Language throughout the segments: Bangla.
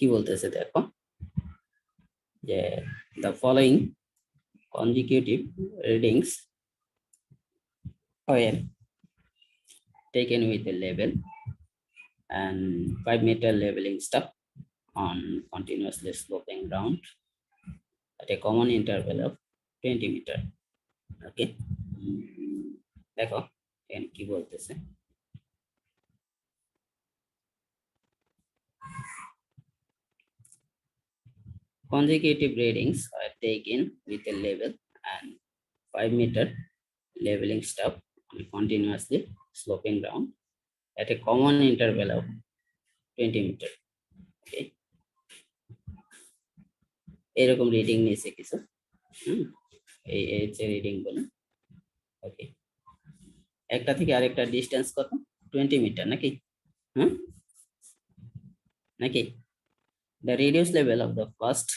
কি বলতেছে দেখো, যে the following consecutive readings were taken with a label and 5-meter leveling stuff on continuously sloping ground at a common interval of 20 meter. Okay, দেখো এখানে কি বলতেছে, consecutive readings are taken with a level and 5-meter leveling stuff on continuously sloping ground at a common interval of 20 meter. Okay, এরকম রিডিং নিয়েছে কিছু, এই হচ্ছে রিডিং গুলো। ওকে, একটা থেকে আরেকটা ডিস্টেন্স কত, 20 মিটার নাকি? নাকি? The radius level of the first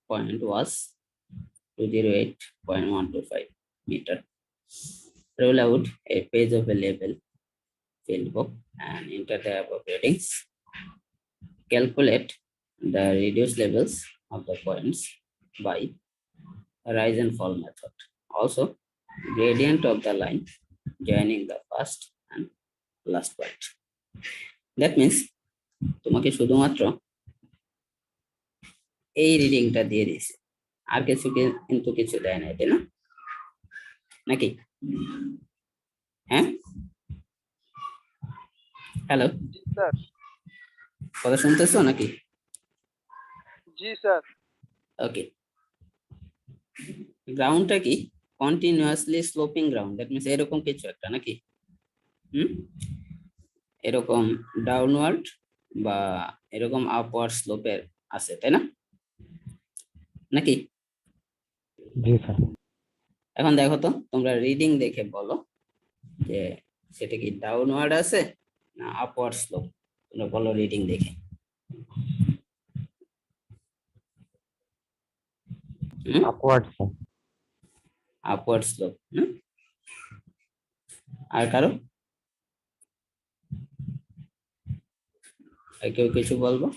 point was 208.125 meter. Roll out a page of a label field book and enter the above readings. Calculate the radius levels of the points by rise and fall method. Also, gradient of the line joining the first and last point. That means তোমাকে শুধুমাত্র এই রিডিংটা দিয়ে দিয়েছে, আর কিছু কিন্তু কিছু দেয় না, তাই না? নাকি? হ্যাঁ, হ্যালো স্যার। কথা শুনতেছো নাকি? জি স্যার। ওকে, গ্রাউন্ডটা কি continuously sloping ground, that means এরকম কিছু একটা নাকি? এরকম ডাউনওয়ার্ড বা এরকম আপওয়ার্ড স্লোপের আছে, তাই না? নাকি? জি স্যার। এখন দেখো তো, তোমরা রিডিং দেখে বলো যে সেটা কি ডাউনওয়ার্ড আছে না আপওয়ার্ড স্লোপ, তোমরা বলো রিডিং দেখে। Upward sir. Upward slope. আর কারো কেউ কিছু বলবো?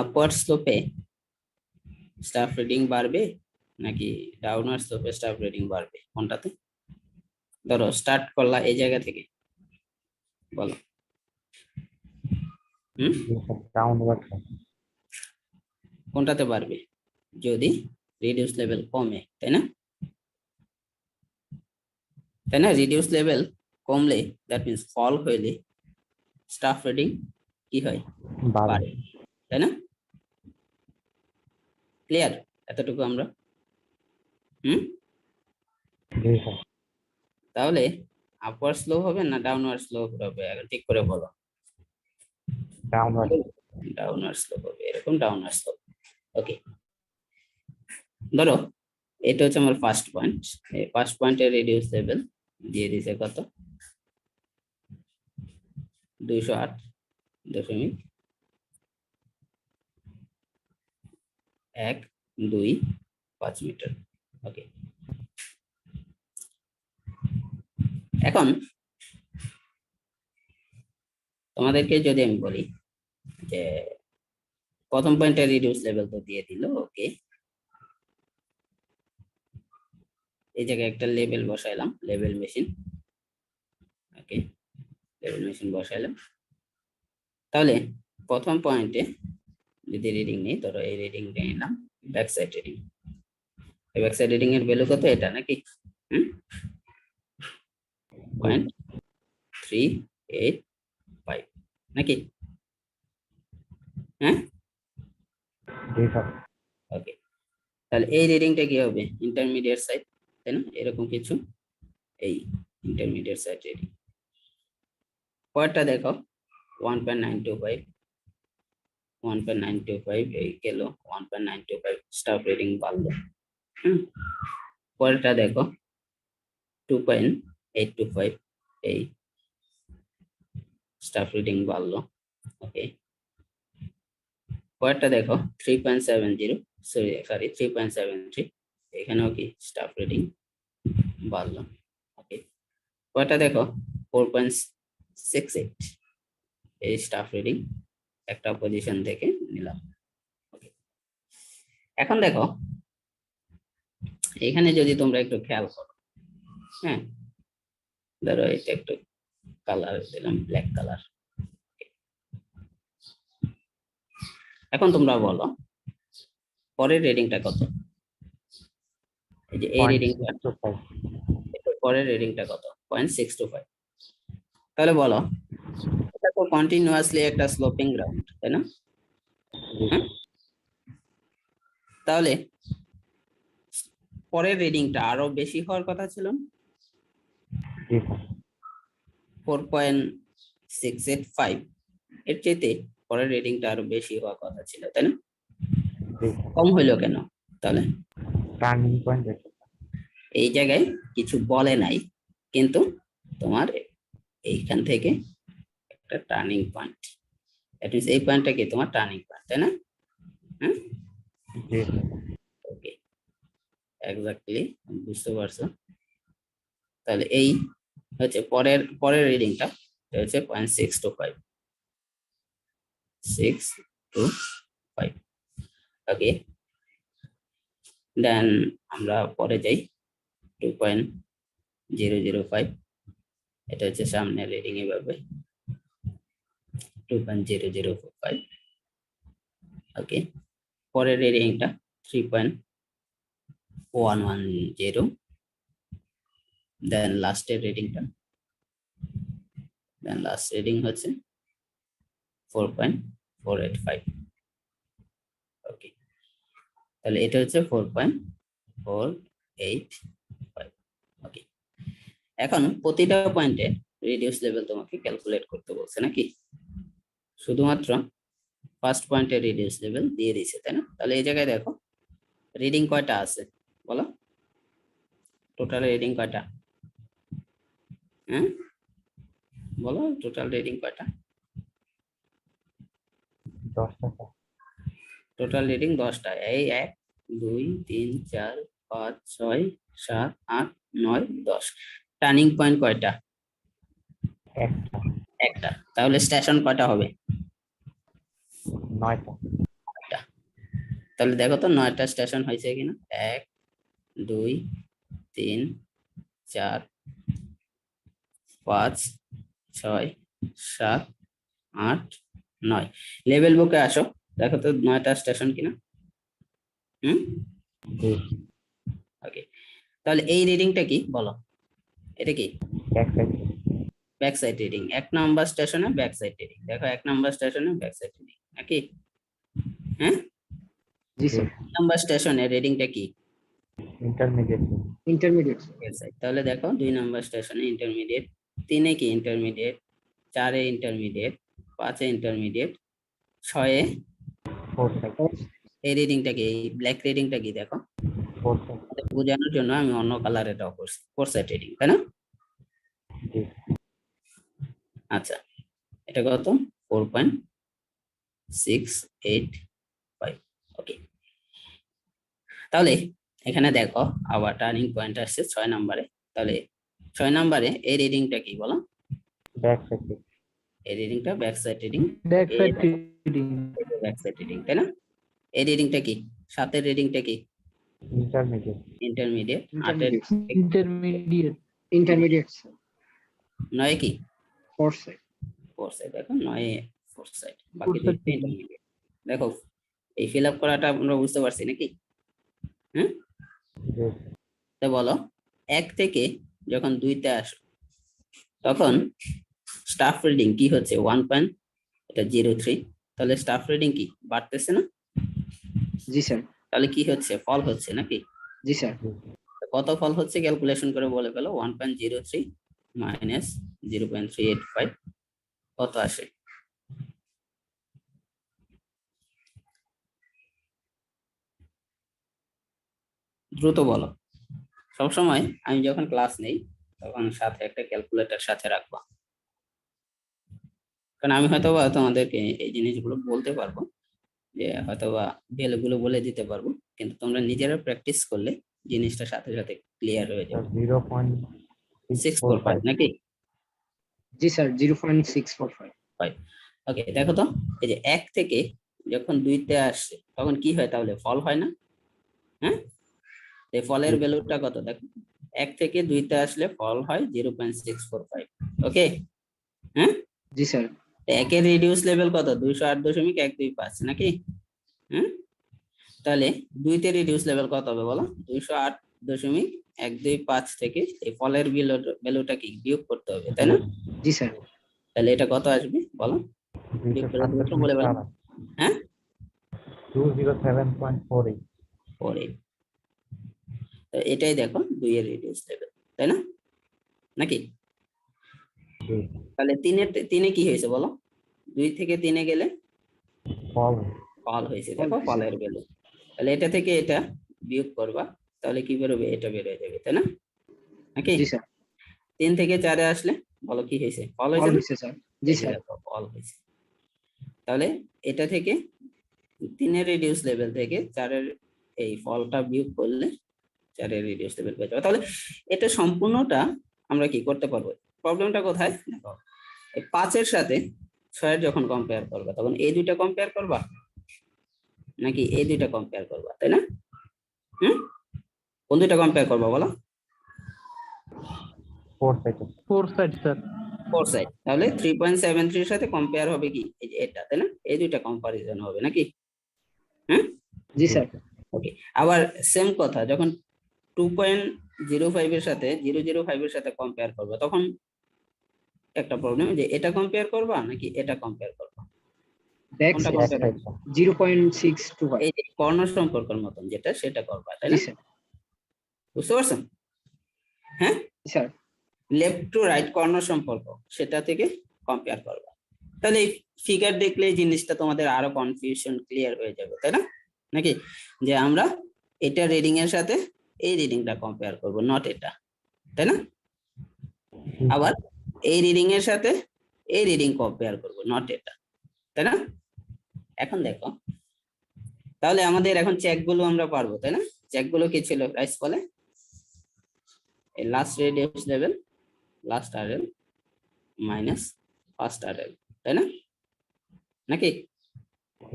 আপওয়ার্ড স্লোপে স্টাফ রিডিং বাড়বে নাকি ডাউনওয়ার্ড স্লোপে স্টাফ রিডিং বাড়বে, কোনটাতে? ধরো স্টার্ট করলা এই জায়গা থেকে, বলো। ডাউনওয়ার্ড। কোনটাতে বাড়বে যদি রিডিউস লেভেল কমে, তাই না? তাই না, রিডিউস লেভেল কমলে দ্যাট মিন্স ফল হইলে স্টাফ রিডিং কি হয়, বাড়ে, তাই না? ক্লিয়ার এতটুকু আমরা? তাহলে আপওয়ার্ড স্লো হবে না ডাউনওয়ার্ড স্লো হবে, ঠিক করে বলো। ডাউনওয়ার্ড। ডাউনওয়ার্ড স্লো হবে, এরকম ডাউনওয়ার্ড স্লো। ওকে, ধরো এটা হচ্ছে আমার ফার্স্ট পয়েন্ট, এই ফার্স্ট পয়েন্টের রিডিউস লেভেল দিয়ে দিছে কত, 208.125 মিটার। ওকে, এখন তোমাদেরকে যদি আমি বলি যে প্রথম পয়েন্টের রিডিউস লেভেল তো দিয়ে দিল, ওকে, এই জায়গায় একটা লেবেল বসাইলাম, লেবেল মেশিন। ওকে, লেবেল মেশিন বসাইলাম। তাহলে প্রথম পয়েন্টে যদি রিডিং নেই, ধরো এই রিডিং নিলাম, ব্যাক সাইড রিডিং। এই ব্যাক সাইড রিডিং এর ভ্যালু কত, এটা নাকি? 0.385 নাকি? হ্যাঁ, ওকে, তাহলে এই রিডিংটা কি হবে, ইন্টারমিডিয়েট সাইড, তাই না? এরকম কিছু, এই ইন্টারমিডিয়েট সাইড রিডিং। পরেরটা দেখো 1.925, 1.925 এই গেল, 1.925 স্টাফ রিডিং বাড়লো। পরেরটা দেখো 2.825, এই স্টাফ রিডিং বাড়লো। ওকে, পরেরটা দেখো 3.70, সরি 3.73, এখানেও কি স্টাফ রিডিং বাড়লো। ওকে, পরেরটা দেখো 4.68, এই স্টাফ রিডিং একটা পজিশন থেকে নিলাম। Okay. এখন দেখো এখানে যদি তোমরা একটু খেয়াল করো, হ্যাঁ, ধরো এটা একটু কালার দিলাম ব্ল্যাক কালার। এখন তোমরা বলো পরের রিডিংটা কত? এই যে এই রিডিংটা, 0.625 পরের রিডিংটা কত? 0.625। তাহলে বলো এটা তো কন্টিনিউয়াসলি একটা স্লোপিং গ্রাউন্ড, তাই না? জি হ্যাঁ? তাহলে পরের রিডিংটা আরো বেশি হওয়ার কথা ছিল না? জি স্যার 4.685, এর চাইতে পরের রিডিংটা আরো বেশি হওয়ার কথা ছিল, তাই না? জি স্যার কম হইলো কেন তাহলে? টার্নিং পয়েন্ট দেখো এই জায়গায় কিছু বলে নাই, কিন্তু তোমার এইখান থেকে একটা টার্নিং পয়েন্ট, দ্যাট মিন্স এই পয়েন্টটা কি তোমার টার্নিং পয়েন্ট, তাই না? হ্যাঁ, জি স্যার ওকে, এক্স্যাক্টলি বুঝতে পারছো। তাহলে এই হচ্ছে পরের রিডিংটা হচ্ছে 0.625, 625। ওকে, দেন আমরা পরে যাই 2.005, এটা হচ্ছে সামনের রিডিং এভাবে 2.005। ওকে, পরের রিডিংটা 3.110, দেন লাস্টের রিডিংটা, দেন লাস্ট রিডিং হচ্ছে 4.485। ওকে, তাহলে এটা হচ্ছে 4.485। ওকে, এখন প্রতিটা পয়েন্টে রিডিউস লেভেল তোমাকে ক্যালকুলেট করতে বলছে নাকি? শুধুমাত্র ফার্স্ট পয়েন্টে রিডিউস লেভেল দিয়ে দিয়েছে, তাই না? তাহলে এই জায়গায় দেখো রিডিং কয়টা আছে বলো, টোটাল রিডিং কয়টা? হ্যাঁ বলো, টোটাল রিডিং কয়টা? 10টা স্যার টোটাল রিডিং 10টা। এই 1 2 3 4 5 6 7 8 9 10। টার্নিং পয়েন্ট কয়টা? একটা একটা। তাহলে স্টেশন কয়টা হবে? 9টা একটা। তাহলে দেখো তো 9টা স্টেশন হয়েছে কিনা। 1 2 3 4 5 6 7 8 9। লেভেল বুকে আসো, দেখো তো 9টা স্টেশন কিনা। হুম, জি ওকে। তাহলে এই রিডিংটা কি বলো, এটা কি? Back side back side reading. 1 number স্টেশনে ব্যাক সাইড রিডিং, দেখো 1 নাম্বার স্টেশনে ব্যাক সাইড রিডিং নাকি? হ্যাঁ, জি স্যার। নাম্বার স্টেশনে রিডিংটা কি? Intermediate intermediate. Back side. তাহলে দেখো 2 নাম্বার স্টেশনে ইন্টারমিডিয়েট, 3-এ কি ইন্টারমিডিয়েট, 4-এ ইন্টারমিডিয়েট, 5-এ ইন্টারমিডিয়েট, 6-এ 4 সাইড এই রিডিংটা কি, এই ব্ল্যাক রিডিংটা কি দেখো। 4 সাইড বোঝানোর জন্য আমি অন্য কালারে ড্র করছি, 4 সাইড রিডিং, তাই না? জি আচ্ছা, এটা কত? 4.685। ওকে, তাহলে এখানে দেখো আবার টার্নিং পয়েন্ট আসছে 6 নম্বরে। তাহলে 6 নম্বরে এই রিডিংটা কি বলো? ব্যাক সাইড এই রিডিংটা back side reading, back side reading. Back side reading, তাই না? এই রিডিংটা কি? 7-এর রিডিংটা কি? Intermediate intermediate. 8-এর ইন্টারমিডিয়েট। ইন্টারমিডিয়েট। 9 কি? Fore side. 4 সাইড। দেখো 9-এ 4 সাইড, বাকি দুটো ইন্টারমিডিয়েট। দেখো এই ফিল আপ করাটা আমরা বুঝতে পারছি নাকি? হ্যাঁ, জি তো বলো 1 থেকে যখন 2-তে আসো তখন স্টাফ রিডিং কি হচ্ছে? 1.03। তাহলে স্টাফ রিডিং কি বাড়তেছে না? জি স্যার। তাহলে কি হচ্ছে? ফল হচ্ছে নাকি? জি স্যার। তো কত ফল হচ্ছে ক্যালকুলেশন করে বলে ফেলো। 1.03 মাইনাস 0.385 কত আসে? দ্রুত বলো। সবসময় আমি যখন ক্লাস নেই তখন সাথে একটা ক্যালকুলেটর সাথে রাখবো, কারণ আমি হয়তোবা তোমাদেরকে এই জিনিসগুলো বলতে পারবো, যে হয়তোবা ভ্যালুগুলো বলে দিতে পারবো, কিন্তু তোমরা নিজেরা প্র্যাকটিস করলে জিনিসটা সাথে সাথে ক্লিয়ার হয়ে যাবে। 645 0.645 নাকি? জি স্যার। 0.645। ওকে, দেখো তো, এই যে 1 থেকে যখন 2 তে আসছে তখন কি হয়, তাহলে ফল হয় না? হ্যাঁ, এই ফলের জি ভ্যালুটা কত দেখো, 1 থেকে 2 তে আসলে ফল হয় 0.645। ওকে, হ্যাঁ, জি স্যার। একের রিডিউস লেভেল কত, 208.125 নাকি? হ্যাঁ, তাহলে 2 তে রিডিউস লেভেল কত হবে বলো, 208.125 থেকে এই ফলের ভ্যালুটা কি বিয়োগ করতে হবে, তাই না? জি স্যার। তাহলে এটা কত আসবে বলো, বিয়োগ করে দ্রুত বলে বলো। হ্যাঁ, 207.48। পরে তো এটাই দেখো 2 এর রিডিউস লেভেল, তাই না? নাকি? জি তাহলে 3 কি হয়েছে বলো, 2 থেকে 3 গেলে ফল। ফল হয়েছে, ফল দেখো হয়েছে। ফলের ভ্যালু। তাহলে এটা থেকে এটা বিয়োগ করবা, তাহলে কি বেরোবে, এটা বের হয়ে যাবে, তাই না? নাকি? জি স্যার। 3 থেকে 4 আসলে বলো কি হয়েছে, ফল ফল হয়েছে না? হয়েছে স্যার। জি এই যে স্যার। দেখো ফল হয়েছে। তাহলে এটা থেকে 3 এর রিডিউস লেভেল থেকে 4 এর এই ফলটা বিয়োগ করলে 4 এর রিডিউস লেভেল পেয়ে যাবে। তাহলে এটা সম্পূর্ণটা আমরা কি করতে পারবো, প্রবলেমটা কোথায় দেখো, এই 5 এর সাথে 6 এর যখন কম্পেয়ার করবা তখন এই দুইটা কম্পেয়ার করবা নাকি এই দুইটা কম্পেয়ার করবা, তাই না? হুম, কোন দুইটা কম্পেয়ার করবা বলো? 4 সেকেন্ড। 4 side sir. 4 সাইড, তাহলে 3.73 এর সাথে কম্পেয়ার হবে কি, এই যে এটা, তাই না? এই দুইটা কম্পারিজন হবে নাকি? হ্যাঁ, জি স্যার। ওকে। আবার সেম কথা যখন 2.05 এর সাথে 0.05 এর সাথে কম্পেয়ার করবে তখন একটা প্রবলেম, যে এটা কম্পেয়ার করবা নাকি এটা কম্পেয়ার করবা, ব্যাক কোনটা সাইড ব্যাক কম্পেয়ার? সাইডটা। 0.625। এই যে কর্ণ সম্পর্কের মতন যেটা, সেটা করবা, তাই জি না? স্যার। বুঝতে পারছেন? হ্যাঁ, জি স্যার। লেফট টু রাইট কর্ণ সম্পর্ক সেটা থেকে কম্পেয়ার করবা। তাহলে এই ফিগার দেখলে এই জিনিসটা তোমাদের আরো কনফিউশন ক্লিয়ার হয়ে যাবে, তাই না? নাকি, যে আমরা এটা রিডিং এর সাথে এই রিডিংটা কম্পেয়ার করব, নট এটা, তাই না? আবার এই রিডিং এর সাথে এই রিডিং কম্পেয়ার করব, নট এটা, তাই না? এখন দেখো, তাহলে আমাদের এখন চেক গুলো আমরা পারবো, তাই না? চেক গুলো কি ছিল, রাইস বলে এই last radius level, last RL minus first RL, তাই না? নাকি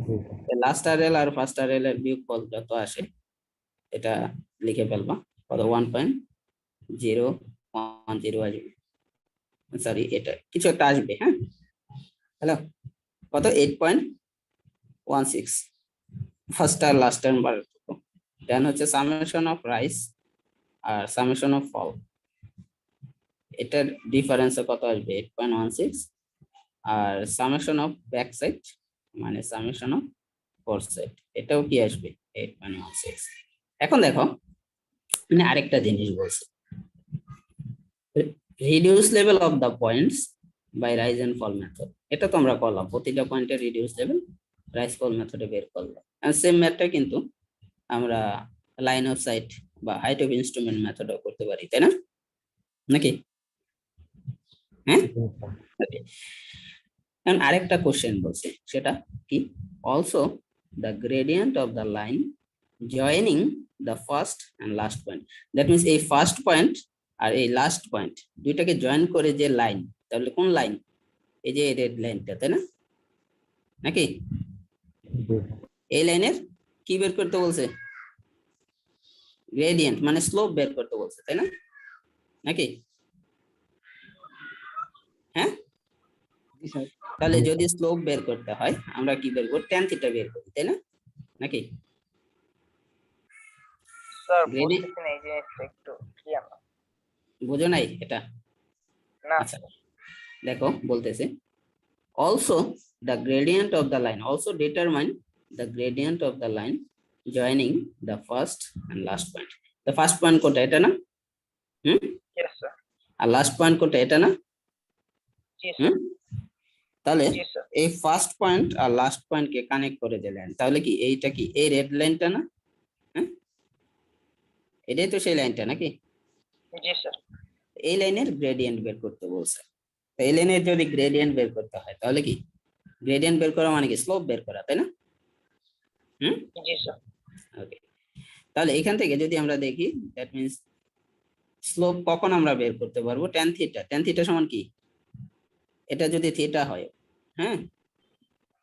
জি স্যার। লাস্ট আরএল আর ফার্স্ট আরএল এর বিয়োগফল যত আসে এটা লিখে ফেলবা, কত 1.010 আসবে, সরি এটা কিছু একটা আসবে, হ্যাঁ, হ্যালো, কত 8.16 ফার্স্ট আর লাস্ট টার্ম বার, দেন হচ্ছে সামেশন অফ রাইস আর সামেশন অফ ফল, এটার ডিফারেন্স কত আসবে 8.16, আর সামেশন অফ ব্যাক সাইড মানে সামেশন অফ ফোর সাইড এটাও কি আসবে 8.16। এখন দেখো, মানে আরেকটা জিনিস বলছে, reduce level of the points by rise and fall method, এটা তো আমরা করলাম, প্রতিটা পয়েন্টের রিডিউস লেভেল রাইজ ফল মেথডে বের করলাম। আর সেম ম্যাথটা কিন্তু আমরা লাইন অফ সাইট বা হাইট অফ ইনস্ট্রুমেন্ট মেথডও করতে পারি, তাই না? নাকি? হ্যাঁ, জি স্যার। ওকে। এখন আরেকটা কোশ্চেন বলছে, সেটা কি, also the gradient of the line joining the first and last point, that means এই ফার্স্ট পয়েন্ট আর এই লাস্ট পয়েন্ট দুইটাকে জয়েন করে যে লাইন, তাহলে কোন লাইন, এই যে রেড লাইনটা, তাই না? নাকি জি স্যার। এই লাইনের কি বের করতে বলছে, গ্রেডিয়েন্ট মানে স্লোপ বের করতে বলছে, তাই না? নাকি? হ্যাঁ, জি স্যার। তাহলে যদি স্লোপ বের করতে হয় আমরা কি বের করি, tan থিটা বের করি, তাই না? নাকি স্যার গ্রেডিয়েন্ট, বুঝতেছি না এই জিনিসটা একটু ক্লিয়ার না। বুঝো নাই এটা? না আচ্ছা দেখো বলতেছে, also the gradient of the line also determine the gradient of the line joining the first and last point, the first point কোনটা, এটা না? হুম, ইয়েস স্যার। আর লাস্ট পয়েন্ট কোনটা, এটা না? জি স্যার। হুম, তাহলে জি স্যার। এই ফার্স্ট পয়েন্ট আর লাস্ট পয়েন্ট কে কানেক্ট করে দিলেন, তাহলে কি এইটা কি এই রেড লাইনটা না? হ্যাঁ, এটাই তো সেই লাইনটা নাকি? জি স্যার। এই লাইনের গ্রেডিয়েন্ট বের করতে বলছে, তো এই লাইনের যদি গ্রেডিয়েন্ট বের করতে হয় তাহলে কি, গ্রেডিয়েন্ট বের করা মানে কি স্লোপ বের করা, তাই না? হুম, জি স্যার। ওকে। তাহলে এখান থেকে যদি আমরা দেখি, দ্যাট মিন্স স্লোপ কখন আমরা বের করতে পারবো, tan থিটা, tan থিটা সমান কি, এটা যদি থিটা হয়, হ্যাঁ,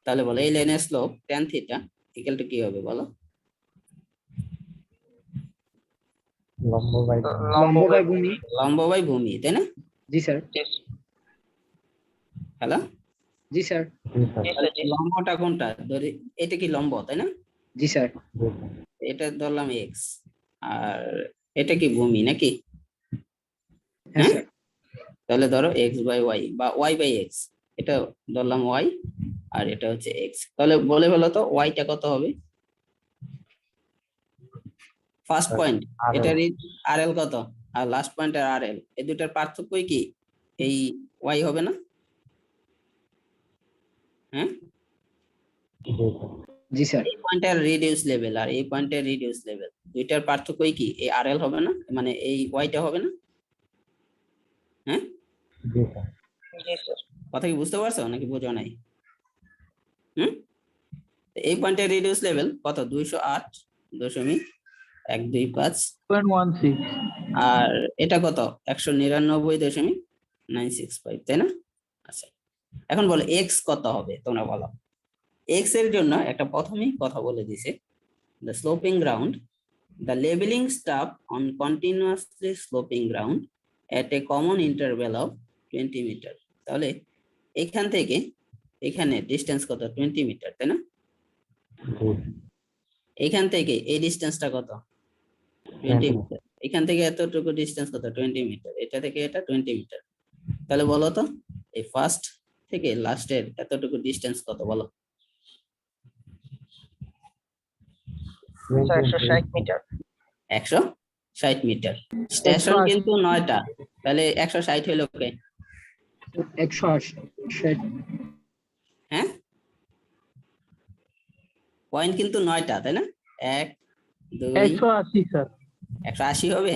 তাহলে বলো এই লাইনের slope tan theta equal to কি হবে বলো? লম্ব বাই লম্ব বাই ভূমি। লম্ব বাই ভূমি, তাই না? জি স্যার। জি হ্যালো, জি স্যার। জি স্যার জি স্যার জি লম্বটা কোনটা ধরি? এটা কি লম্ব, তাই না? জি স্যার। জি স্যার এটা ধরলাম এক্স, আর এটা কি ভূমি নাকি? হ্যাঁ হ্যাঁ, স্যার। তাহলে ধরো এক্স বাই ওয়াই বা ওয়াই বাই এক্স, এটা ধরলাম ওয়াই আর এটা হচ্ছে এক্স। তাহলে বলে ফেলো তো ওয়াইটা কত হবে? ফার্স্ট পয়েন্ট RL এটার আর এল কত, আর লাস্ট পয়েন্টের আর এল, এই দুটার পার্থক্যই কি এই ওয়াই হবে না? হ্যাঁ, জি স্যার জি স্যার। এই পয়েন্টের রিডিউস লেভেল আর এই পয়েন্টের রিডিউস লেভেল, দুইটার পার্থক্যই কি এই আর এল হবে না, মানে এই ওয়াইটা হবে না? হ্যাঁ, জি স্যার জি স্যার কথা কি বুঝতে পারছো নাকি বোঝো নাই? হুম, এই পয়েন্টের রিডিউস লেভেল কত? 208.125, 0.16। আর এটা কত? 199.965, তাই না? আচ্ছা, এখন বলো এক্স কত হবে তোমরা বলো। এক্স এর জন্য একটা প্রথমেই কথা বলে দিছে, the sloping ground, the leveling stuff on continuously sloping ground at a common interval of 20 metre. তাহলে এখান থেকে এখানে ডিস্টেন্স কত? 20 মিটার, তাই না? জি এখান থেকে এই ডিস্টেন্সটা কত? 20 মিটার। এখান থেকে এতটুকু ডিস্টেন্স কত? 20 মিটার। এটা থেকে এটা 20 মিটার। তাহলে বলো তো এই ফার্স্ট থেকে লাস্টের এতটুকু ডিস্টেন্স কত বলো? Sir 160 metre 160 metre. স্টেশন 180 কিন্তু 9টা, তাহলে 160 হলো কে? 180। হ্যাঁ, পয়েন্ট কিন্তু 9টা, তাই না? 1 2 180 স্যার। 180 হবে?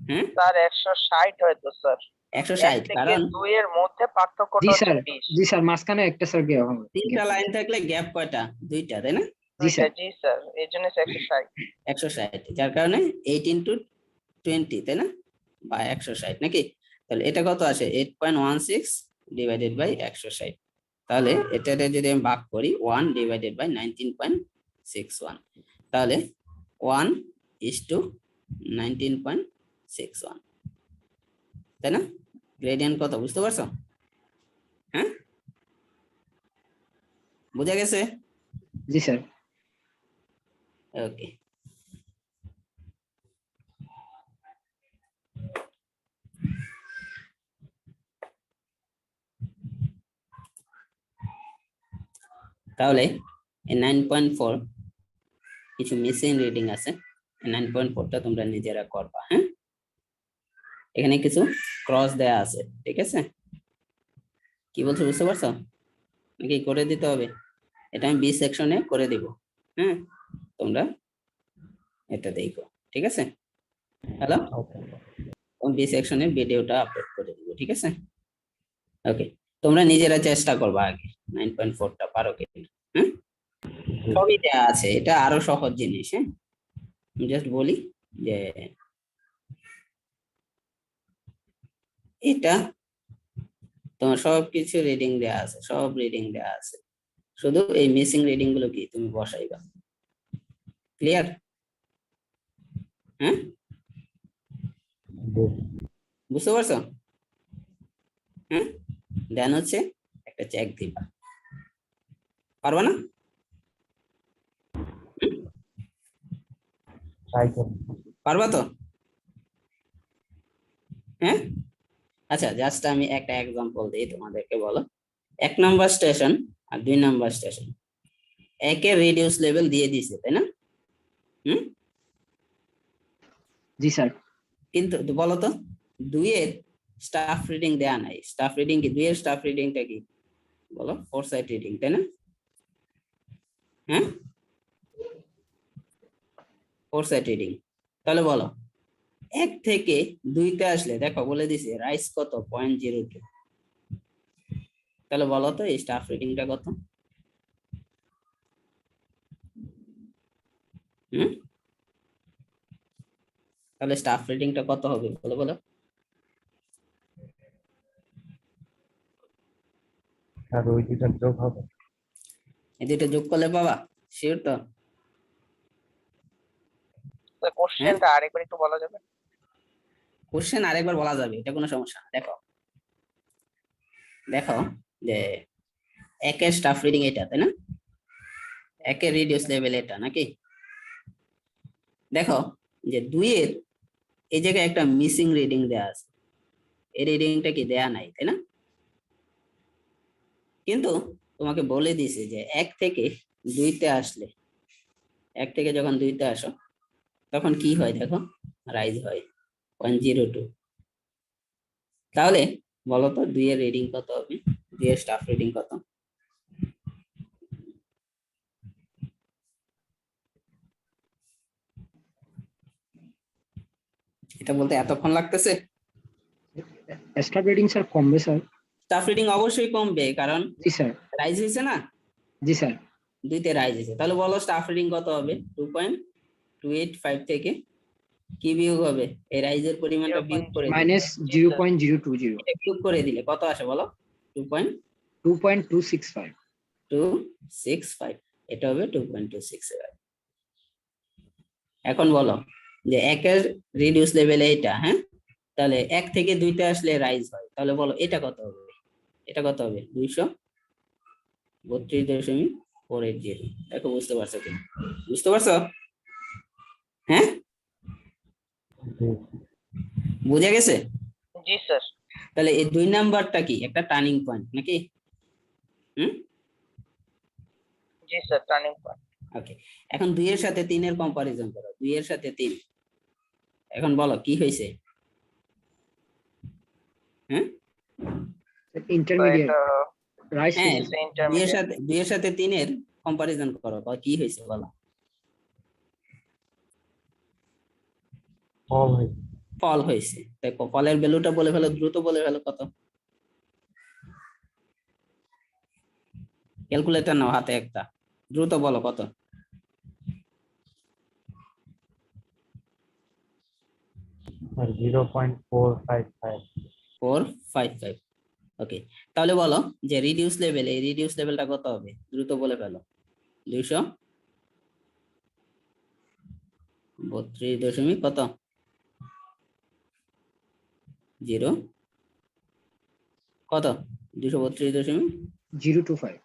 হ্যাঁ, স্যার 160 হয়তো স্যার। 160, 1 থেকে কারণ 2 এর মধ্যে পার্থক্যটা জি হচ্ছে স্যার। 20। জি স্যার, মাঝখানে একটা স্যার গিয়ে হবে। তিনটা লাইন থাকলে গ্যাপ কয়টা? দুইটা, তাই না? জি স্যার। জি স্যার, এই জন্য 160। 160, যার কারণে 8 ইন্টু 20, তাই না? বা 160 নাকি? তাহলে এটা কত আসে? 8.16 ডিভাইডেড বাই 160। তাহলে এটাতে যদি আমি ভাগ করি 1 ডিভাইডেড বাই 19.61, তাহলে 1:19.61, তাই না? গ্রেডিয়েন্ট কত বুঝতে পারছো? হ্যাঁ, বুঝা গেছে? জি স্যার। ওকে, তাহলে 9.4 কিছু মিসিং রিডিং আছে, 9.4টা তোমরা নিজেরা করবা। হ্যাঁ, এখানে কিছু ক্রস দেয়া আছে, ঠিক আছে? কি বলছো বুঝতে পারছো নাকি করে দিতে হবে? এটা আমি বি সেকশনে করে দিব। হ্যাঁ, তোমরা এটা দেখো, ঠিক আছে? হ্যালো, ওকে বি সেকশনে ভিডিওটা আপলোড করে দিব, ঠিক আছে? ওকে, তোমরা নিজেরা চেষ্টা করবা আগে 9.4টা পারো কিনা। হ্যাঁ, সবই দেয়া আছে, এটা আরো সহজ জিনিস। হ্যাঁ, আমি জাস্ট বলি যে এটা তোমার সবকিছু রিডিং দেয়া আছে, সব রিডিং দেয়া আছে, শুধু এই মিসিং রিডিং গুলো কি তুমি বসাইবা। ক্লিয়ার? হ্যাঁ, জি বুঝতে পারছো? হ্যাঁ, দেন হচ্ছে একটা চেক দিবা, পারবা না? হুম? ট্রাই করুন পারবা তো? হ্যাঁ, আচ্ছা, জাস্ট আমি একটা এক্সাম্পল দিই তোমাদেরকে। বলো 1 নাম্বার স্টেশন আর 2 নাম্বার স্টেশন, একের রিডিউস লেভেল দিয়ে দিছে, তাই না? হুম, জি স্যার। কিন্তু বলো তো 2 এর স্টাফ রিডিং দেয়া নাই। স্টাফ রিডিং কি? 2 এর স্টাফ রিডিংটা কি বলো? 4 সাইড রিডিং, তাই না? হ্যাঁ, 4 সাইড রিডিং। তাহলে বলো 1 থেকে 2তে আসলে দেখো বলে দিছে রাইস কত? 0.02। তাহলে বলো তো এই স্টাফ রিডিংটা কত? হুম, তাহলে স্টাফ রিডিংটা কত হবে বলো বলো? স্যার ওই দুইটার যোগ হবে। এই দুটো যোগ করলে পাবা, শিওর তো? কোশ্চেনটা আরেকবার একটু বলা যাবে? কোশ্চেন আরেকবার বলা যাবে, এটা কোনো সমস্যা না। দেখো দেখো যে একের স্টাফ রিডিং এটা, তাই না? একের রিডিউস লেভেল এটা নাকি? দেখো যে দুইয়ের এই জায়গায় একটা মিসিং রিডিং দেয়া আছে, এই রিডিংটা কি দেয়া নাই, তাই না? কিন্তু তোমাকে বলে দিছে যে এক থেকে দুইতে আসলে, এক থেকে যখন দুইতে আসো তখন কি হয় দেখো, রাইজ হয় 102। তাহলে বলো তো দুইয়ের রিডিং কত হবে, দুইয়ের স্টাফ রিডিং কত? এটা বলতে এতক্ষণ লাগতেছে? স্টাফ রিডিং স্যার কমবে স্যার? স্টাফ রিডিং অবশ্যই কমবে, কারণ জি স্যার। রাইজ হয়েছে না, জি স্যার। দুইতে রাইজ হয়েছে। তাহলে বলো স্টাফ রিডিং কত হবে? 2.285 থেকে কি বিয়োগ হবে? এই রাইজের পরিমাণটা বিয়োগ করে দিলে, মাইনাস 0.020। এটা বিয়োগ করে দিলে কত আসে বলো? 2.265। 2.65, এটা হবে 2.265। এখন বলো যে একের রিডিউস লেভেল এইটা, হ্যাঁ? তাহলে এক থেকে দুইতে আসলে রাইজ হয়, তাহলে বলো এটা কত হবে? এটা কত হবে? 232.480। দেখো বুঝতে পারছো কি? বুঝতে পারছো? হ্যাঁ, জি বুঝে গেছে? জি স্যার। তাহলে এই 2 নাম্বারটা কি একটা টার্নিং পয়েন্ট নাকি? জি স্যার, টার্নিং পয়েন্ট। ওকে, এখন 2 এর সাথে 3 এর কম্পারিজন করো, 2 এর সাথে 3। এখন বলো কি হয়েছে? হ্যাঁ ইন্টারমিডিয়েট এটা রাইস হ্যাঁ, হয়েছে। 2 এর সাথে 3 এর কম্পারিজন করো, কি হয়েছে বলো? ফল হয়েছে। ফল হয়েছে। তাই ফলের ভ্যালুটা বলে ফেলো, দ্রুত বলে ফেলো কত। ক্যালকুলেটর নাও হাতে একটা, দ্রুত বলো কত। আর 0.455। 455। ওকে, তাহলে বলো যে রিডিউস লেভেল, এই রিডিউস লেভেলটা কত হবে? দ্রুত বলে ফেলো। 232 কত? 0 কত? 232.025।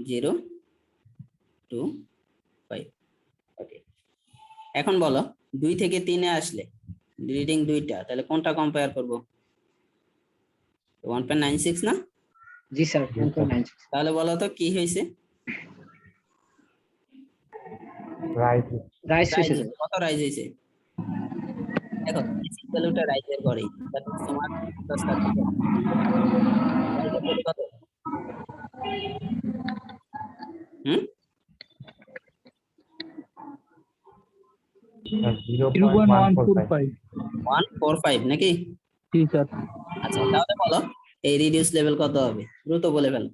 025। ওকে, এখন বলো 2 থেকে 3 এ আসলে রিডিং দুইটা, তাহলে কোনটা কম্পেয়ার করব? 1.96 না? জি স্যার 1.96। তাহলে বলো তো কি হয়েছে? রাইট। রাইস রাইজ হয়েছে হয়েছে। কত রাইজ হয়েছে? দেখো বেসিক ভ্যালুটা রাইজের ঘরেই, দ্যাট মিন্স তোমার 10টা থেকে রাইজের ভ্যালু কত? হুম, 0.145। 145 নাকি? জি স্যার। আচ্ছা, তাহলে বলো এই রিডিউস লেভেল কত হবে? দ্রুত বলে ফেলো।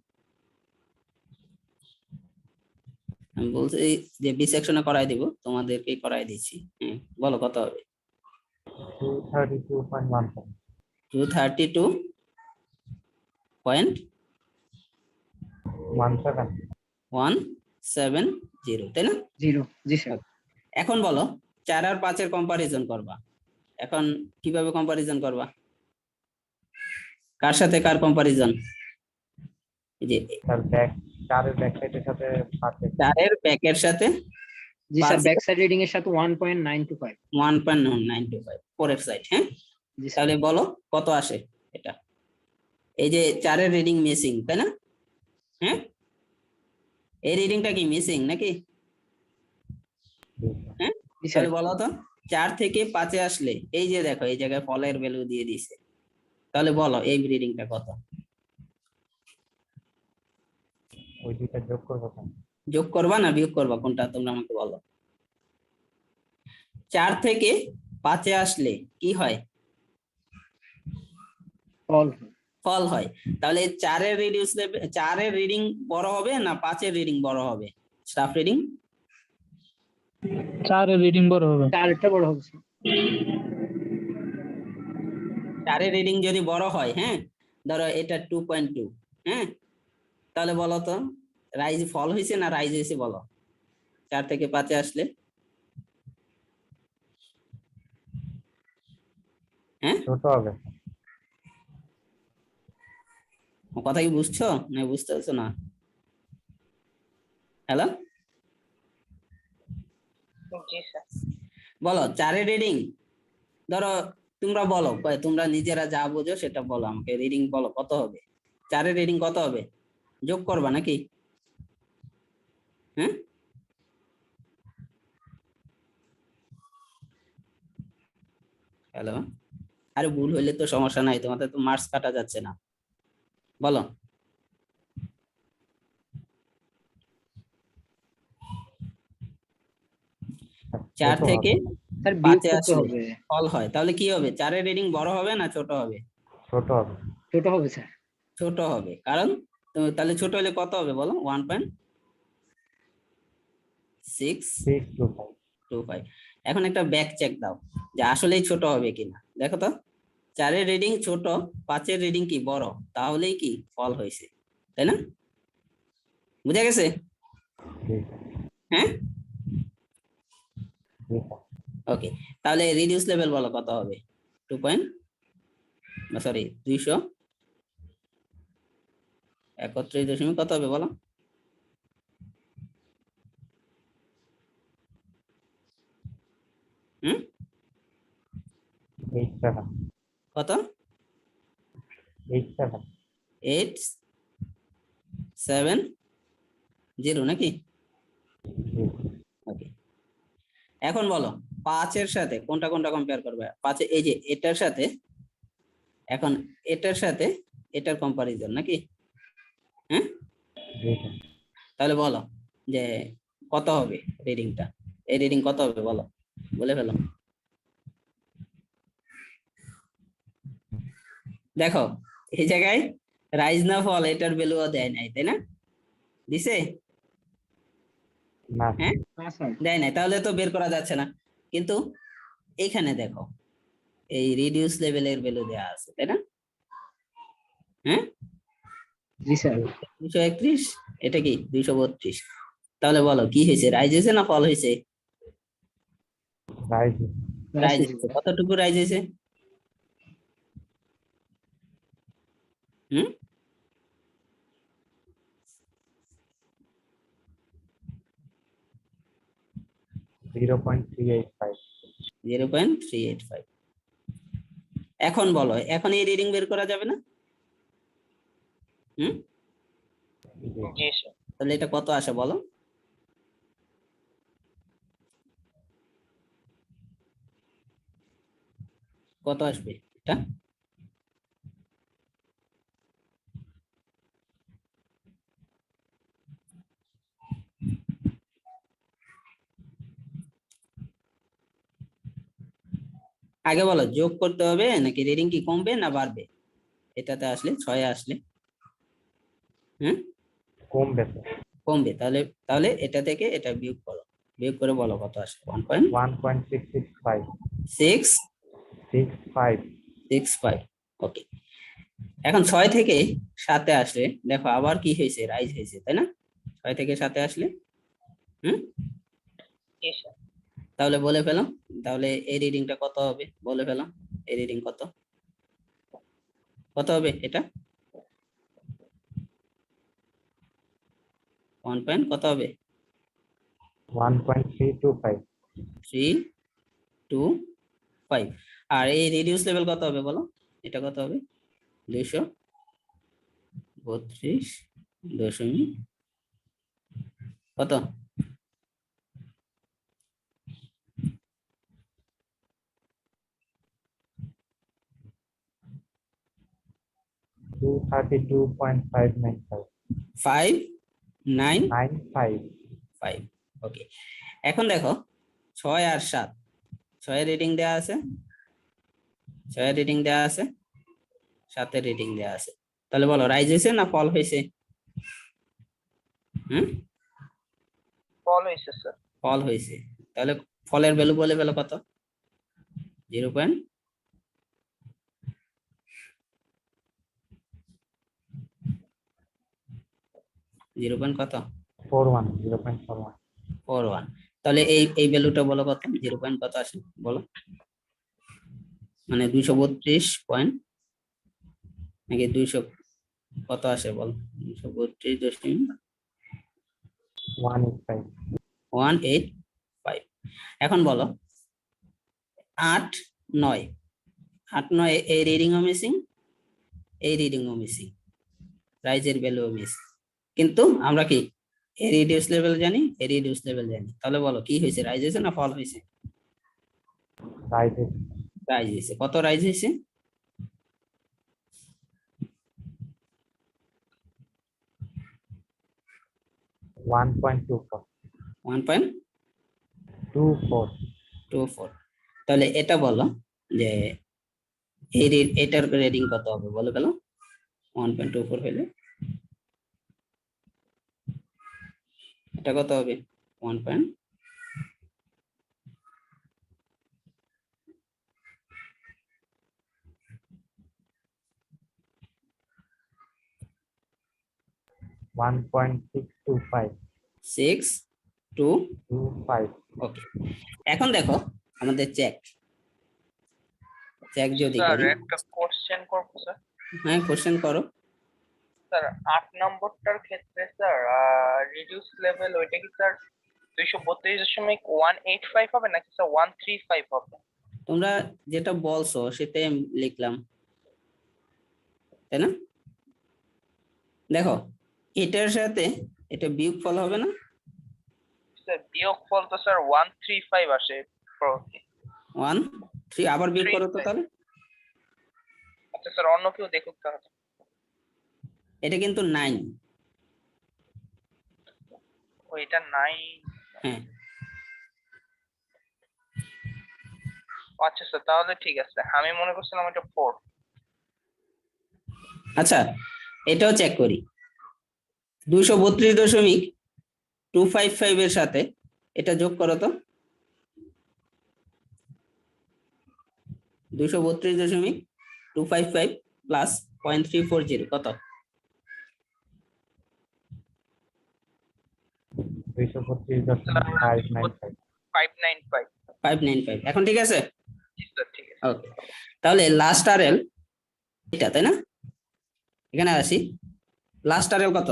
আমি বলছি যে বি সেকশনে করাই দিব, তোমাদেরকে করাই দিচ্ছি। বলো কত হবে? 232.17। 232.170, তাই না? 0। জি স্যার। এখন বলো 4 আর 5 এর কম্পারিজন করবা। এখন কিভাবে কম্পারিজন করবা? কার সাথে কার কম্পারিজন? যে স্যার চারের ব্যাক সাইডের সাথে 5 4 এর ব্যাকের সাথে জি স্যার 5 ব্যাক সাইড রিডিং এর সাথে 1.925। 1.925 পরের সাইড, হ্যাঁ? জি স্যার। তাহলে বলো কত আসে এটা? এই যে 4 এর রিডিং মিসিং, তাই না? হ্যাঁ, এই রিডিংটা কি মিসিং নাকি? হ্যাঁ, জি স্যার। তাহলে বলো তো 4 থেকে 5 এ আসলে, এই যে দেখো এই জায়গায় ফলের ভ্যালু দিয়ে দিছে, তাহলে বলো এই রিডিংটা কত? ওই দুইটা যোগ করবো স্যার। যোগ করবা না বিয়োগ করবা, কোনটা তোমরা আমাকে বলো। 4 থেকে 5 এ আসলে কি হয়? ফল। ফল হয়। তাহলে 4 এর রিডিউস লেভেল, 4 এর রিডিং বড় হবে না 5 এর রিডিং বড় হবে? স্টাফ রিডিং 4 এর রিডিং বড় হবে। 4টা বড় হবে স্যার। 4 এর রিডিং যদি বড় হয়, হ্যাঁ, ধরো এটা 2.2, হ্যাঁ, তাহলে বলো তো রাইজ ফল হয়েছে না রাইজ হয়েছে বলো 4 থেকে 5-এ আসলে। হ্যাঁ, ছোট হবে। কথা কি বুঝছো না বুঝতে পারছো না? হ্যালো, জি স্যার। বলো 4-এর রিডিং ধরো, তোমরা বলো তোমরা নিজেরা যা বোঝো সেটা বলো আমাকে, রিডিং বলো কত হবে, 4-এর রিডিং কত হবে, যোগ করবা নাকি? হ্যাঁ, হ্যালো, আরে ভুল হইলে তো সমস্যা নাই, তোমাদের তো মার্কস কাটা যাচ্ছে না, বলো। চার ছোট থেকে হবে। স্যার বিয়োগ 5-এ করতে আসলে হবে। ফল হয়, তাহলে কি হবে, 4-এর রিডিং বড় হবে না ছোট হবে? ছোট হবে। ছোট হবে স্যার। ছোট হবে, কারণ তাহলে ছোট হলে কত হবে বলো, 1.625। 625। এখন একটা ব্যাক চেক দাও যে আসলেই ছোট হবে কিনা, দেখো তো 4-এর রিডিং ছোট, 5-এর রিডিং কি বড়, তাহলেই কি ফল হয়েছে, তাই না? বুঝা গেছে? জি হ্যাঁ, জি ওকে। তাহলে রিডিউস লেভেল বলো কত হবে, 231 দশমিক কত হবে বলো? হুম, 87। কত? 87। 870 নাকি? জি। ওকে, এখন বলো 5-এর সাথে কোনটা কোনটা কম্পেয়ার করবে, 5 এই যে এটার সাথে, এখন এটার সাথে এটার কম্পারিজন নাকি? হ্যাঁ, জি তাহলে বলো যে কত হবে রিডিংটা, এই রিডিং কত হবে বলো, বলে ফেলো। দেখো এই জায়গায় রাইজ না ফল এটার ভ্যালুও দেয় নাই, তাই না? দিছে? না। হ্যাঁ, না স্যার। দেয় নাই, তাহলে তো বের করা যাচ্ছে না। কিন্তু এইখানে দেখো এই রিডিউস লেভেলের ভ্যালু দেয়া আছে, তাই না? হ্যাঁ, জি স্যার। 231, এটা কি 232, তাহলে বলো কি হয়েছে, রাইজ হয়েছে না ফল হয়েছে? রাইজ। রাইজ হয়েছে, কতটুকু রাইজ হয়েছে? হুম, 0.385। 0.385। এখন বলো, এখন এই রিডিং বের করা যাবে না? হুম, জি। জি স্যার। তাহলে এটা কত আসে বলো? কত আসবে এটা? আগে বলো যোগ করতে হবে নাকি রিডিং কি কমবে না বাড়বে, এটাতে আসলে 6-এ আসলে? হুম, কমবে স্যার। কমবে, তাহলে তাহলে এটা থেকে এটা বিয়োগ করো, বিয়োগ করে বলো কত আসে, 1.665। 1.665। 65। ওকে, এখন 6 থেকে 7-এ আসলে দেখো আবার কি হয়েছে, রাইজ হয়েছে, তাই না? 6 থেকে 7-এ আসলে, হুম, জি স্যার। তাহলে বলে ফেলো, তাহলে এই রিডিংটা কত হবে বলে ফেলো, এই রিডিং কত, কত হবে এটা, 1 পয়েন্ট কত হবে, 1.325। 325। আর এই রিডিউস লেভেল কত হবে বলো, এটা কত হবে, 232 দশমিক কত, 232.595। 595। 95। ওকে, এখন দেখো 6 আর 7, 6-এর রিডিং দেওয়া আছে, 6-এর রিডিং দেওয়া আছে, 7-এর রিডিং দেওয়া আছে, তাহলে বলো রাইজ হয়েছে না ফল হয়েছে? হুম, ফল হয়েছে স্যার। ফল হয়েছে, তাহলে ফলের ভ্যালু বলে ফেলো কত, 0. 0. কত? 41, 0.41, 41। তাহলে এই ভ্যালুটা বলো কত, 0. কত আসে বলো, মানে 232 পয়েন্ট নাকি 200 কত আসে বল, 232.185। 185, এখন বলো 8 9, 8 9 এই রিডিংও মিসিং, এই রিডিংও মিসিং, রাইজের ভ্যালুও মিস, কিন্তু আমরা কি এ রিডিউস লেভেল জানি, এ রিডিউস লেভেল জানি, তাহলে বলো কি হয়েছে, রাইজ হয়েছে না ফল হয়েছে? right is রাইজ হয়েছে। কত রাইজ হয়েছে? 1.24, 1.24। তাহলে এটা বলো যে এটার রেটিং কত হবে বলো গেল, 1.24 হলে এটা কত হবে, 1. 1.625, 625। ওকে, এখন দেখো আমাদের চেক যদি স্যার করি, একটা কোশ্চেন করবো স্যার। হ্যাঁ কোশ্চেন করো। স্যার 8 নম্বরটার ক্ষেত্রে স্যার রিডিউস লেভেল ওইটা কি স্যার 232.185 হবে নাকি স্যার 135 হবে? তোমরা যেটা বলছো সেটাই আমি লিখলাম, তাই না? দেখো এটার সাথে এটা বিয়োগফল হবে না, স্যার বিয়োগফল তো স্যার 135 আসে। 1 3, আবার বিয়োগ করো তো 35। তাহলে। আচ্ছা স্যার অন্য কেউ দেখুক তাহলে। এটা কিন্তু 9। ওইটা নাই। হ্যাঁ আচ্ছা স্যার তাহলে ঠিক আছে, আমি মনে করছিলাম এটা 4। আচ্ছা, এটাও চেক করি, 232.255 এর সাথে এটা যোগ করো তো, 232.255 প্লাস 0.340 কত? 232.595, 595। 595। এখন ঠিক আছে। জি স্যার ঠিক আছে। ওকে, তাহলে লাস্ট আরএল এটা, তাই না? এখানে আসি, লাস্ট আরএল কত,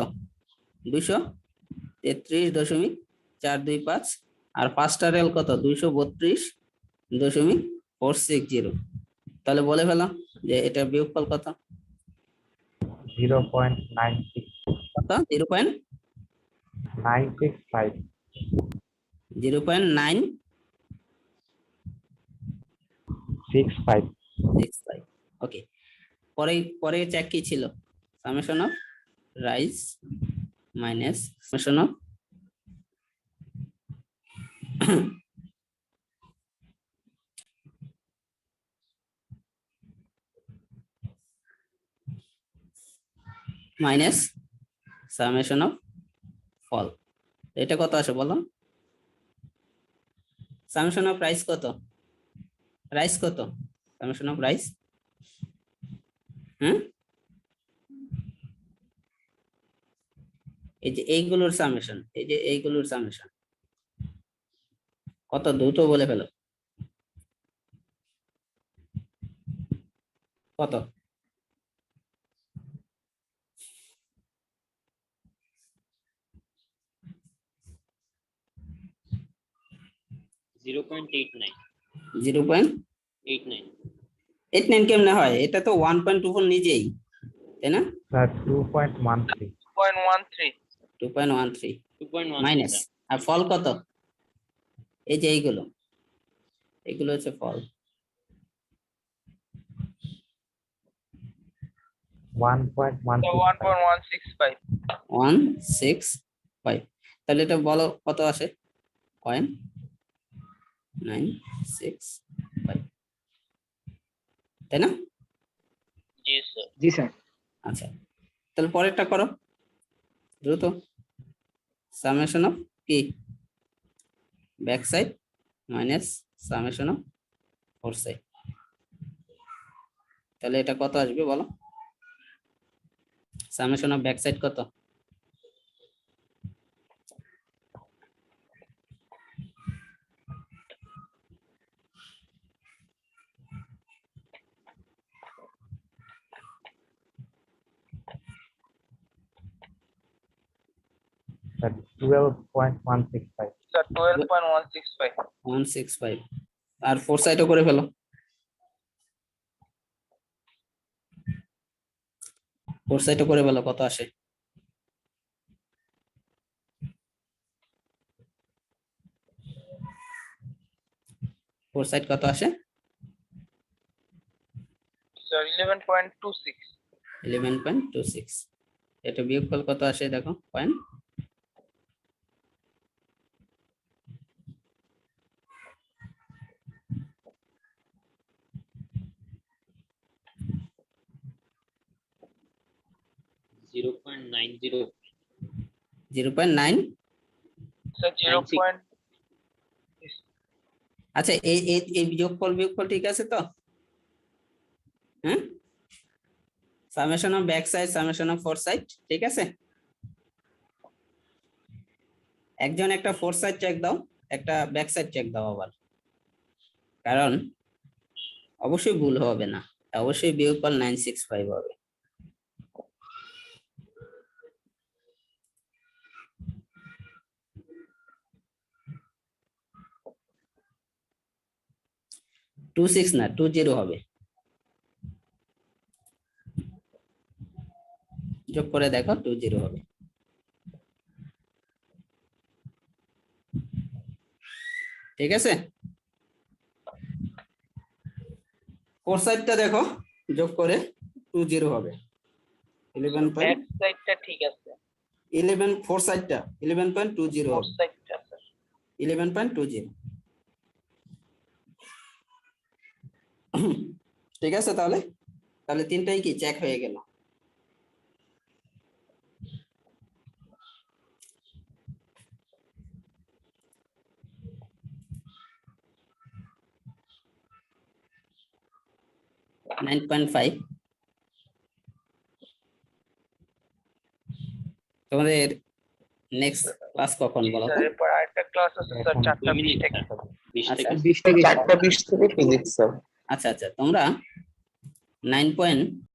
233.425, আর ফার্স্ট আরএল কত, 232.460। তাহলে বলে ফেলাম যে এটা বিয়োগফল কত, 0.96, কত, 965, 0.965। 65, ওকে, পরে পরে চেক কি ছিল, summation of rise minus summation of minus summation of fall, এটা কত আসে বলো, সামেশন অফ রাইজ কত, রাইজ কত, সামেশন অফ রাইজ, হ্যাঁ এই যে এইগুলোর সামেশন, এই যে এইগুলোর সামেশন কত, দ্রুত বলে ফেলো কত, 0.89 কেমনে হয়, এটা তো 1.24 নিজেই, তাই না? sir 2.13, 2.13। 2.13 মাইনাস, আর ফল কত, এই যে এইগুলো, এগুলো হচ্ছে ফল, 1.165, 1.165। 165। তাহলে এটা বলো কত আসে, 0.965, তাই না? জি স্যার। জি স্যার। আচ্ছা, তাহলে পরেরটা করো দ্রুত, সামেশন অফ কি, back side minus summation of fore side, তাহলে এটা কত আসবে বলো, সামেশন অফ ব্যাক সাইড কত, That 12.165. স্যার 12.165 165 আর ফোর সাইডও করে ফেলো। ফোর সাইডও করে ফেলো, কত আসে? ফোর সাইড কত আসে? স্যার 11.26 11.26। এটা বিয়োগফল কত আসে দেখো, পয়েন্ট 0.90 0.9। স্যার 0. আচ্ছা এই বিয়োগফল ঠিক আছে তো? হ্যাঁ, summation of back side, summation of fore side ঠিক আছে। একজন একটা ফোর সাইড চেক দাও, একটা ব্যাক সাইড চেক দাও আবার, কারণ অবশ্যই ভুল হবে না, অবশ্যই বিয়োগফল 965 হবে। টু সিক্স না 20 হবে, যোগ করে দেখো 20 হবে। ঠিক আছে, ফোর সাইডটা দেখো, যোগ করে 20 হবে। 11 ব্যাক সাইডটা ঠিক আছে, 11 ফোর সাইডটা 11.20 ফোর হবে। সাইডটা স্যার 11.20। ঠিক আছে, তাহলে তাহলে তিনটাই কি চেক হয়ে গেল। তোমাদের নেক্সট ক্লাস কখন বলো তো? স্যার এরপর আরেকটা ক্লাস আছে স্যার 4:20 থেকে। 20 আচ্ছা। থেকে 20 থেকে 4:20 থেকে ফিজিক্স স্যার। আচ্ছা তোমরা 9.